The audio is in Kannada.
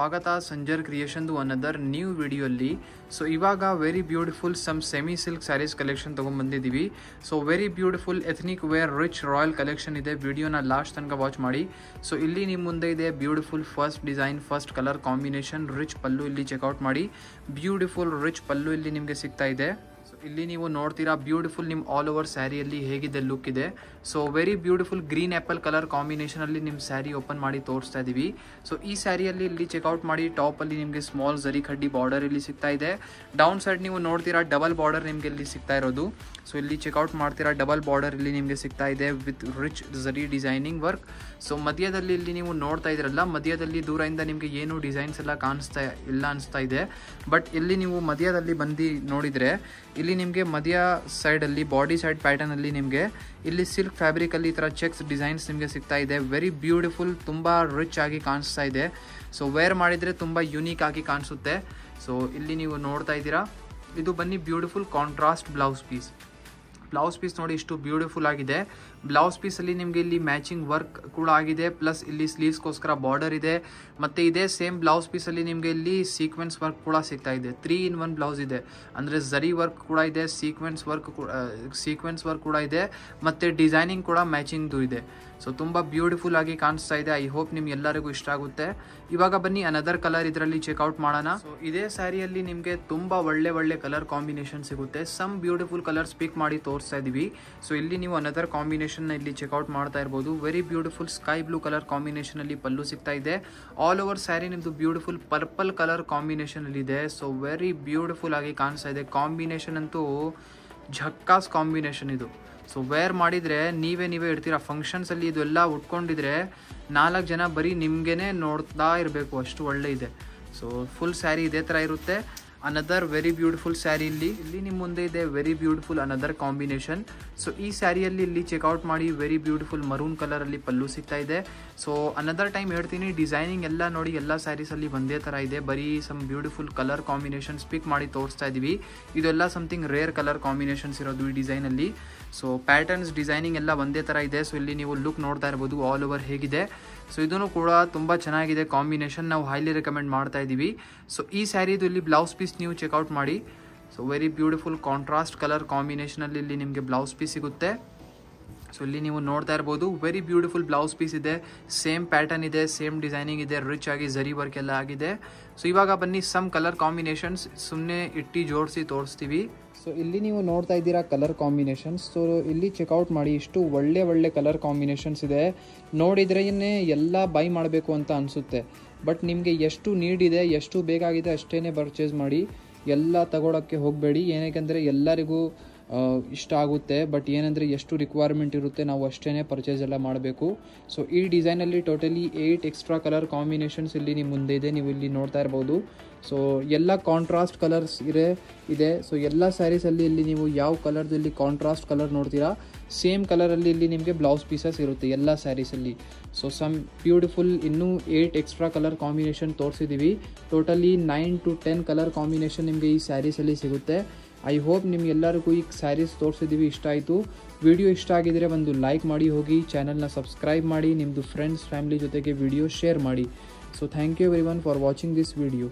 ಸ್ವಾಗತ ಸಂಜರ್ ಕ್ರಿಯೇಷನ್ ಅನದರ್ ನ್ಯೂ ವಿಡಿಯೋಲಿ. ಸೊ ಇವಾಗ very beautiful some semi silk saris collection ತೊಗೊಂಡ್ಬಂದಿದ್ದೀವಿ. So very beautiful ethnic wear rich royal collection ಇದೆ. ವಿಡಿಯೋನ ಲಾಸ್ಟ್ ತನಕ ವಾಚ್ ಮಾಡಿ. ಸೊ ಇಲ್ಲಿ ನಿಮ್ಮ ಮುಂದೆ ಇದೆ beautiful first design, first colour combination, rich pallu ಇಲ್ಲಿ ಚೆಕ್ಔಟ್ ಮಾಡಿ. ಬ್ಯೂಟಿಫುಲ್ ರಿಚ್ ಪಲ್ಲು ಇಲ್ಲಿ ನಿಮಗೆ ಸಿಗ್ತಾ ಇದೆ. ಸೊ ಇಲ್ಲಿ ನೀವು ನೋಡ್ತೀರಾ ಬ್ಯೂಟಿಫುಲ್ ನಿಮ್ಮ ಆಲ್ ಓವರ್ ಸ್ಯಾರಿಯಲ್ಲಿ ಹೇಗಿದೆ ಲುಕ್ ಇದೆ. So very beautiful green apple colour ಕಾಂಬಿನೇಷನಲ್ಲಿ ನಿಮ್ಮ ಸ್ಯಾರಿ ಓಪನ್ ಮಾಡಿ ತೋರಿಸ್ತಾ ಇದ್ದೀವಿ. ಸೊ ಈ ಸ್ಯಾರಿಯಲ್ಲಿ ಇಲ್ಲಿ ಚೆಕ್ಔಟ್ ಮಾಡಿ ಟಾಪಲ್ಲಿ ನಿಮಗೆ ಸ್ಮಾಲ್ ಜರಿ ಖಡ್ಡಿ ಬಾರ್ಡರ್ ಇಲ್ಲಿ ಸಿಗ್ತಾ ಇದೆ. ಡೌನ್ ಸೈಡ್ ನೀವು ನೋಡ್ತೀರಾ ಡಬಲ್ ಬಾರ್ಡರ್ ನಿಮಗೆ ಇಲ್ಲಿ ಸಿಗ್ತಾ ಇರೋದು. ಸೊ ಇಲ್ಲಿ ಚೆಕ್ಔಟ್ ಮಾಡ್ತೀರಾ ಡಬಲ್ ಬಾರ್ಡರ್ ಇಲ್ಲಿ ನಿಮಗೆ ಸಿಗ್ತಾ ಇದೆ ವಿತ್ ರಿಚ್ ಜರಿ ಡಿಸೈನಿಂಗ್ ವರ್ಕ್. ಸೊ ಮಧ್ಯದಲ್ಲಿ ಇಲ್ಲಿ ನೀವು ನೋಡ್ತಾ ಇದ್ದೀರಲ್ಲ, ಮಧ್ಯದಲ್ಲಿ ದೂರದಿಂದ ನಿಮಗೆ ಏನು ಡಿಸೈನ್ಸ್ ಎಲ್ಲ ಕಾಣಿಸ್ತಾ ಇಲ್ಲ ಅನಿಸ್ತಾ ಇದೆ. ಬಟ್ ಇಲ್ಲಿ ನೀವು ಮಧ್ಯದಲ್ಲಿ ಬಂದು ನೋಡಿದರೆ ಇಲ್ಲಿ ನಿಮಗೆ ಮಧ್ಯ ಸೈಡಲ್ಲಿ ಬಾಡಿ ಸೈಡ್ ಪ್ಯಾಟರ್ನಲ್ಲಿ ನಿಮಗೆ ಇಲ್ಲಿ ಸಿಲ್ಕ್ ಫ್ಯಾಬ್ರಿಕಲ್ಲಿ ಈ ಥರ ಚೆಕ್ಸ್ ಡಿಸೈನ್ಸ್ ನಿಮಗೆ ಸಿಗ್ತಾ ಇದೆ. ವೆರಿ ಬ್ಯೂಟಿಫುಲ್, ತುಂಬ ರಿಚ್ ಆಗಿ ಕಾಣಿಸ್ತಾ ಇದೆ. ಸೊ ವೇರ್ ಮಾಡಿದರೆ ತುಂಬ ಯುನೀಕ್ ಆಗಿ ಕಾಣಿಸುತ್ತೆ. ಸೊ ಇಲ್ಲಿ ನೀವು ನೋಡ್ತಾ ಇದ್ದೀರಾ, ಇದು ಬನ್ನಿ beautiful contrast blouse piece. Blouse piece ನೋಡಿ ಇಷ್ಟು ಬ್ಯೂಟಿಫುಲ್ ಆಗಿದೆ. ಬ್ಲೌಸ್ ಪೀಸಲ್ಲಿ ನಿಮಗೆ ಇಲ್ಲಿ ಮ್ಯಾಚಿಂಗ್ ವರ್ಕ್ ಕೂಡ ಆಗಿದೆ, ಪ್ಲಸ್ ಇಲ್ಲಿ ಸ್ಲೀವ್ಸ್ಗೋಸ್ಕರ ಬಾರ್ಡರ್ ಇದೆ. ಮತ್ತು ಇದೇ ಸೇಮ್ ಬ್ಲೌಸ್ ಪೀಸಲ್ಲಿ ನಿಮಗೆ ಇಲ್ಲಿ ಸೀಕ್ವೆನ್ಸ್ ವರ್ಕ್ ಕೂಡ ಸಿಗ್ತಾ ಇದೆ. 3-in-1 ಬ್ಲೌಸ್ ಇದೆ, ಅಂದರೆ ಝರಿ ವರ್ಕ್ ಕೂಡ ಇದೆ, ಸೀಕ್ವೆನ್ಸ್ ವರ್ಕ್ ಕೂಡ ಇದೆ, ಮತ್ತು ಡಿಸೈನಿಂಗ್ ಕೂಡ ಮ್ಯಾಚಿಂಗ್ದು ಇದೆ. ಸೊ ತುಂಬ ಬ್ಯೂಟಿಫುಲ್ ಆಗಿ ಕಾಣಿಸ್ತಾ ಇದೆ. ಐ ಹೋಪ್ ನಿಮ್ಗೆ ಎಲ್ಲರಿಗೂ ಇಷ್ಟ ಆಗುತ್ತೆ. ಇವಾಗ ಬನ್ನಿ ಅನದರ್ ಕಲರ್ ಇದರಲ್ಲಿ ಚೆಕ್ಔಟ್ ಮಾಡೋಣ. ಸೊ ಇದೇ ಸ್ಯಾರಿಯಲ್ಲಿ ನಿಮಗೆ ತುಂಬ ಒಳ್ಳೆ ಕಲರ್ ಕಾಂಬಿನೇಷನ್ ಸಿಗುತ್ತೆ. ಸಮ್ ಬ್ಯೂಟಿಫುಲ್ ಕಲರ್ಸ್ ಪಿಕ್ ಮಾಡಿ ತೋರಿಸ್ತಾ ಇದ್ದೀವಿ. ಸೊ ಇಲ್ಲಿ ನೀವು ಅನದರ್ ಕಾಂಬಿನೇಷನ್ ಇಲ್ಲಿ ಚೆಕ್ಔಟ್ ಮಾಡ್ತಾ ಇರ್ಬೋದು. Very beautiful sky blue colour combination ಅಲ್ಲಿ ಪಲ್ಲು ಸಿಗ್ತಾ ಇದೆ. ಆಲ್ ಓವರ್ ಸ್ಯಾರಿ ನಿಮ್ದು ಬ್ಯೂಟಿಫುಲ್ ಪರ್ಪಲ್ ಕಲರ್ ಕಾಂಬಿನೇಷನ್ ಅಲ್ಲಿ ಇದೆ. ಸೊ ವೆರಿ ಬ್ಯೂಟಿಫುಲ್ ಆಗಿ ಕಾಣಿಸ್ತಾ ಇದೆ. ಕಾಂಬಿನೇಷನ್ ಅಂತೂ ಝಕ್ಕಾಸ್ ಕಾಂಬಿನೇಷನ್ ಇದು. ಸೊ ವೇರ್ ಮಾಡಿದರೆ ನೀವೇ ಇಡ್ತೀರಾ. ಫಂಕ್ಷನ್ಸಲ್ಲಿ ಇದೆಲ್ಲ ಉಟ್ಕೊಂಡಿದ್ರೆ 4 ಜನ ಬರೀ ನಿಮಗೇನೆ ನೋಡ್ತಾ ಇರಬೇಕು, ಅಷ್ಟು ಒಳ್ಳೆ ಇದೆ. ಸೊ ಫುಲ್ ಸ್ಯಾರಿ ಇದೇ ಥರ ಇರುತ್ತೆ. ಅನದರ್ ವೆರಿ ಬ್ಯೂಟಿಫುಲ್ ಸ್ಯಾರಿ ಇಲ್ಲಿ ನಿಮ್ಮ ಮುಂದೆ ಇದೆ. Very beautiful another combination. So ಈ ಸ್ಯಾರಿಯಲ್ಲಿ ಇಲ್ಲಿ ಚೆಕ್ಔಟ್ ಮಾಡಿ ವೆರಿ ಬ್ಯೂಟಿಫುಲ್ ಮರೂನ್ ಕಲರಲ್ಲಿ ಪಲ್ಲು ಸಿಗ್ತಾ ಇದೆ. ಸೊ ಅನದರ್ ಟೈಮ್ ಹೇಳ್ತೀನಿ, ಡಿಸೈನಿಂಗ್ ಎಲ್ಲ ನೋಡಿ ಎಲ್ಲ ಸ್ಯಾರೀಸಲ್ಲಿ ಒಂದೇ ಥರ ಇದೆ. ಬರೀ ಸಮ್ ಬ್ಯೂಟಿಫುಲ್ ಕಲರ್ ಕಾಂಬಿನೇಷನ್ಸ್ ಪಿಕ್ ಮಾಡಿ ತೋರಿಸ್ತಾ ಇದ್ದೀವಿ. ಇದೆಲ್ಲ ಸಮಥಿಂಗ್ ರೇರ್ ಕಲರ್ ಕಾಂಬಿನೇಷನ್ಸ್ ಇರೋದು ಈ ಡಿಸೈನಲ್ಲಿ. ಸೊ ಪ್ಯಾಟರ್ನ್ಸ್ ಡಿಸೈನಿಂಗ್ ಎಲ್ಲ ಒಂದೇ ಥರ ಇದೆ. ಸೊ ಇಲ್ಲಿ ನೀವು ಲುಕ್ ನೋಡ್ತಾ ಇರ್ಬೋದು ಆಲ್ ಓವರ್ ಹೇಗಿದೆ. ಸೊ ಇದೂ ಕೂಡ ತುಂಬ ಚೆನ್ನಾಗಿದೆ ಕಾಂಬಿನೇಷನ್, ನಾವು ಹೈಲಿ ರೆಕಮೆಂಡ್ ಮಾಡ್ತಾ ಇದ್ದೀವಿ. ಸೊ ಈ ಸ್ಯಾರಿದು ಇಲ್ಲಿ ಬ್ಲೌಸ್ ಪೀಸ್ ನೀವು ಚೆಕ್ಔಟ್ ಮಾಡಿ. So very beautiful contrast colour ಕಾಂಬಿನೇಷನಲ್ಲಿ ಇಲ್ಲಿ ನಿಮಗೆ ಬ್ಲೌಸ್ ಪೀಸ್ ಸಿಗುತ್ತೆ. ಸೊ ಇಲ್ಲಿ ನೀವು ನೋಡ್ತಾ ಇರ್ಬೋದು ವೆರಿ ಬ್ಯೂಟಿಫುಲ್ ಬ್ಲೌಸ್ ಪೀಸ್ ಇದೆ. ಸೇಮ್ ಪ್ಯಾಟರ್ನ್ ಇದೆ, ಸೇಮ್ ಡಿಸೈನಿಂಗ್ ಇದೆ, ರಿಚ್ ಆಗಿ ಝರಿ ವರ್ಕ್ ಎಲ್ಲ ಆಗಿದೆ. ಸೊ ಇವಾಗ ಬನ್ನಿ ಸಮ್ ಕಲರ್ ಕಾಂಬಿನೇಷನ್ಸ್ ಸುಮ್ಮನೆ ಜೋಡಿಸಿ ತೋರಿಸ್ತೀವಿ. ಸೊ ಇಲ್ಲಿ ನೀವು ನೋಡ್ತಾ ಇದ್ದೀರಾ ಕಲರ್ ಕಾಂಬಿನೇಷನ್ಸ್. ಸೊ ಇಲ್ಲಿ ಚೆಕ್ಔಟ್ ಮಾಡಿ, ಇಷ್ಟು ಒಳ್ಳೆ ಕಲರ್ ಕಾಂಬಿನೇಷನ್ಸ್ ಇದೆ. ನೋಡಿದ್ರೇ ಎಲ್ಲ ಬೈ ಮಾಡಬೇಕು ಅಂತ ಅನಿಸುತ್ತೆ. ಬಟ್ ನಿಮಗೆ ಎಷ್ಟು ನೀಡ್ ಇದೆ, ಎಷ್ಟು ಬೇಕಾಗಿದೆ ಅಷ್ಟೇ ಪರ್ಚೇಸ್ ಮಾಡಿ. ಎಲ್ಲ ತಗೊಳ್ಳೋಕ್ಕೆ ಹೋಗಬೇಡಿ, ಏನಕ್ಕೆ ಎಲ್ಲರಿಗೂ ಇಷ್ಟ ಆಗುತ್ತೆ. ಬಟ್ ಏನಂದರೆ ಎಷ್ಟು ರಿಕ್ವೈರ್ಮೆಂಟ್ ಇರುತ್ತೆ ನಾವು ಅಷ್ಟೇ ಪರ್ಚೇಸ್ ಎಲ್ಲ ಮಾಡಬೇಕು. ಸೊ ಈ ಡಿಸೈನಲ್ಲಿ ಟೋಟಲಿ 8 ಎಕ್ಸ್ಟ್ರಾ ಕಲರ್ ಕಾಂಬಿನೇಷನ್ಸ್ ಇಲ್ಲಿ ನಿಮ್ಮ ಮುಂದೆ ಇದೆ, ನೀವು ಇಲ್ಲಿ ನೋಡ್ತಾ ಇರ್ಬೋದು. ಸೊ ಎಲ್ಲ ಕಾಂಟ್ರಾಸ್ಟ್ ಕಲರ್ಸ್ ಇದೆ. ಸೊ ಎಲ್ಲ ಸ್ಯಾರೀಸಲ್ಲಿ ಇಲ್ಲಿ ನೀವು ಯಾವ ಕಲರ್ದು ಇಲ್ಲಿ ಕಾಂಟ್ರಾಸ್ಟ್ ಕಲರ್ ನೋಡ್ತೀರಾ, ಸೇಮ್ ಕಲರಲ್ಲಿ ಇಲ್ಲಿ ನಿಮಗೆ ಬ್ಲೌಸ್ ಪೀಸಸ್ ಇರುತ್ತೆ ಎಲ್ಲ ಸ್ಯಾರೀಸಲ್ಲಿ. ಸೊ ಸಮ್ ಬ್ಯೂಟಿಫುಲ್ ಇನ್ನೂ 8 ಎಕ್ಸ್ಟ್ರಾ ಕಲರ್ ಕಾಂಬಿನೇಷನ್ ತೋರಿಸಿದ್ದೀವಿ. ಟೋಟಲಿ 9 to 10 ಕಲರ್ ಕಾಂಬಿನೇಷನ್ ನಿಮಗೆ ಈ ಸ್ಯಾರೀಸಲ್ಲಿ ಸಿಗುತ್ತೆ. ಐ ಹೋಪ್ ನಿಮ್ಗೆಲ್ಲರಿಗೂ ಈ ಸ್ಯಾರೀಸ್ ತೋರಿಸಿದ್ದೀವಿ ಇಷ್ಟ ಆಯಿತು. ವಿಡಿಯೋ ಇಷ್ಟ ಆಗಿದರೆ ಒಂದು ಲೈಕ್ ಮಾಡಿ ಹೋಗಿ, ಚಾನಲ್ನ ಸಬ್ಸ್ಕ್ರೈಬ್ ಮಾಡಿ, ನಿಮ್ಮದು ಫ್ರೆಂಡ್ಸ್ ಫ್ಯಾಮಿಲಿ ಜೊತೆಗೆ ವಿಡಿಯೋ ಶೇರ್ ಮಾಡಿ. So thank you everyone for watching this video.